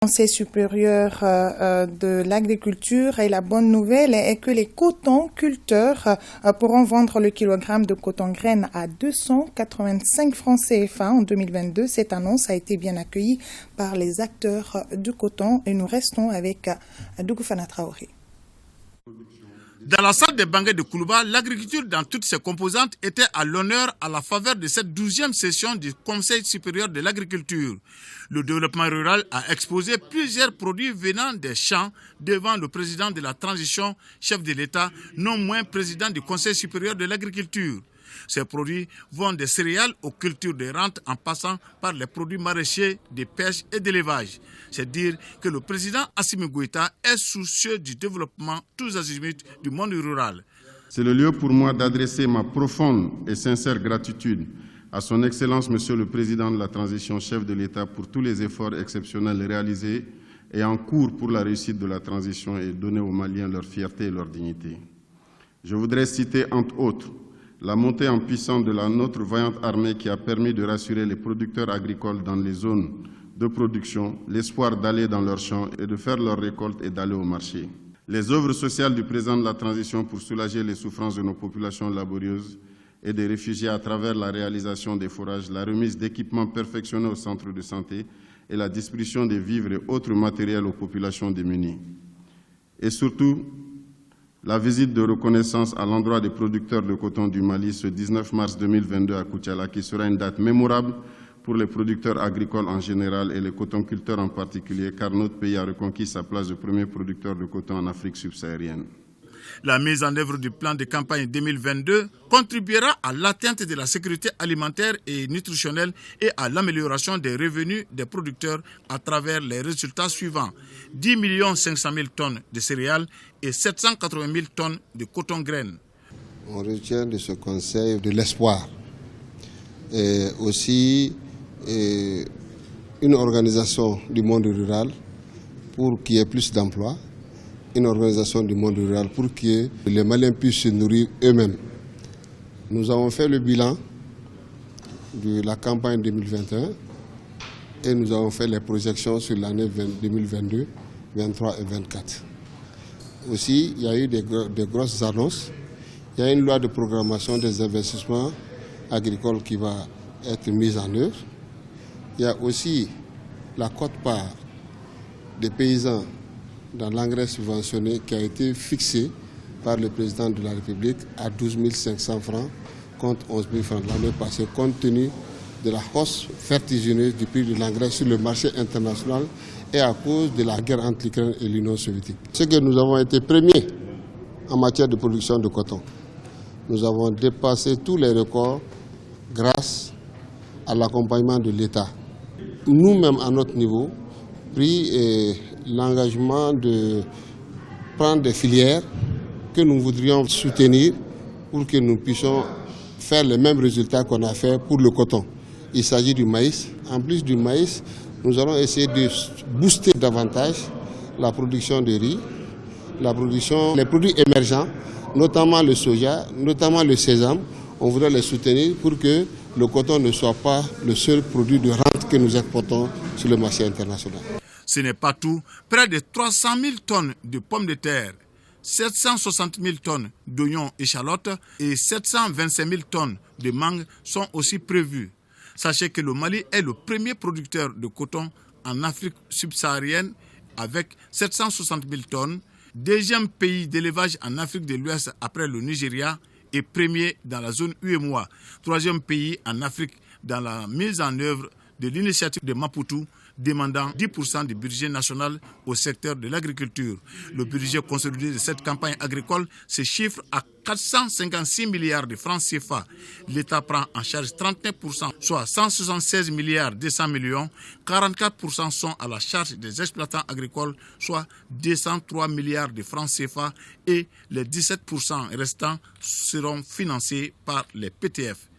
Conseil supérieur de l'agriculture, et la bonne nouvelle est que les cotonculteurs pourront vendre le kilogramme de coton graine à 285 francs CFA en 2022. Cette annonce a été bien accueillie par les acteurs du coton et nous restons avec Dougou Fana Traoré. Dans la salle des banquets de Koulouba, l'agriculture dans toutes ses composantes était à l'honneur à la faveur de cette 12e session du Conseil supérieur de l'agriculture. Le développement rural a exposé plusieurs produits venant des champs devant le président de la transition, chef de l'État, non moins président du Conseil supérieur de l'agriculture. Ces produits vont des céréales aux cultures de rente en passant par les produits maraîchers, de pêche et d'élevage. C'est dire que le président Assimi Goïta est soucieux du développement tous azimuts du monde rural. C'est le lieu pour moi d'adresser ma profonde et sincère gratitude à son Excellence Monsieur le Président de la Transition, chef de l'État, pour tous les efforts exceptionnels réalisés et en cours pour la réussite de la transition et donner aux Maliens leur fierté et leur dignité. Je voudrais citer entre autres la montée en puissance de notre vaillante armée qui a permis de rassurer les producteurs agricoles dans les zones de production, l'espoir d'aller dans leurs champs et de faire leur récolte et d'aller au marché. Les œuvres sociales du président de la transition pour soulager les souffrances de nos populations laborieuses et des réfugiés à travers la réalisation des forages, la remise d'équipements perfectionnés aux centres de santé et la distribution des vivres et autres matériels aux populations démunies. Et surtout, la visite de reconnaissance à l'endroit des producteurs de coton du Mali ce 19 mars 2022 à Koutiala, qui sera une date mémorable pour les producteurs agricoles en général et les cotonculteurs en particulier, car notre pays a reconquis sa place de premier producteur de coton en Afrique subsaharienne. La mise en œuvre du plan de campagne 2022 contribuera à l'atteinte de la sécurité alimentaire et nutritionnelle et à l'amélioration des revenus des producteurs à travers les résultats suivants. 10 500 000 tonnes de céréales et 780 000 tonnes de coton graine. On retient de ce conseil de l'espoir et aussi une organisation du monde rural pour qu'il y ait plus d'emplois. Une organisation du monde rural pour que les Maliens puissent se nourrir eux-mêmes. Nous avons fait le bilan de la campagne 2021 et nous avons fait les projections sur l'année 2022, 2023 et 2024. Aussi, il y a eu des grosses annonces. Il y a une loi de programmation des investissements agricoles qui va être mise en œuvre. Il y a aussi la quote-part des paysans dans l'engrais subventionné qui a été fixé par le président de la République à 12 500 francs contre 11 000 francs l'année passée, compte tenu de la hausse vertigineuse du prix de l'engrais sur le marché international et à cause de la guerre entre l'Ukraine et l'Union soviétique. C'est que nous avons été premiers en matière de production de coton. Nous avons dépassé tous les records grâce à l'accompagnement de l'État. Nous-mêmes, à notre niveau, pris l'engagement de prendre des filières que nous voudrions soutenir pour que nous puissions faire les mêmes résultats qu'on a fait pour le coton. Il s'agit du maïs. En plus du maïs, nous allons essayer de booster davantage la production de riz, les produits émergents, notamment le soja, notamment le sésame. On voudrait les soutenir pour que le coton ne soit pas le seul produit de rente que nous exportons sur le marché international. Ce n'est pas tout. Près de 300 000 tonnes de pommes de terre, 760 000 tonnes d'oignons et échalotes et 725 000 tonnes de mangue sont aussi prévues. Sachez que le Mali est le premier producteur de coton en Afrique subsaharienne avec 760 000 tonnes, deuxième pays d'élevage en Afrique de l'Ouest après le Nigeria et premier dans la zone UEMOA, troisième pays en Afrique dans la mise en œuvre de l'initiative de Maputo demandant 10% du budget national au secteur de l'agriculture. Le budget consolidé de cette campagne agricole se chiffre à 456 milliards de francs CFA. L'État prend en charge 39%, soit 176 milliards 200 millions. 44% sont à la charge des exploitants agricoles, soit 203 milliards de francs CFA. Et les 17% restants seront financés par les PTF.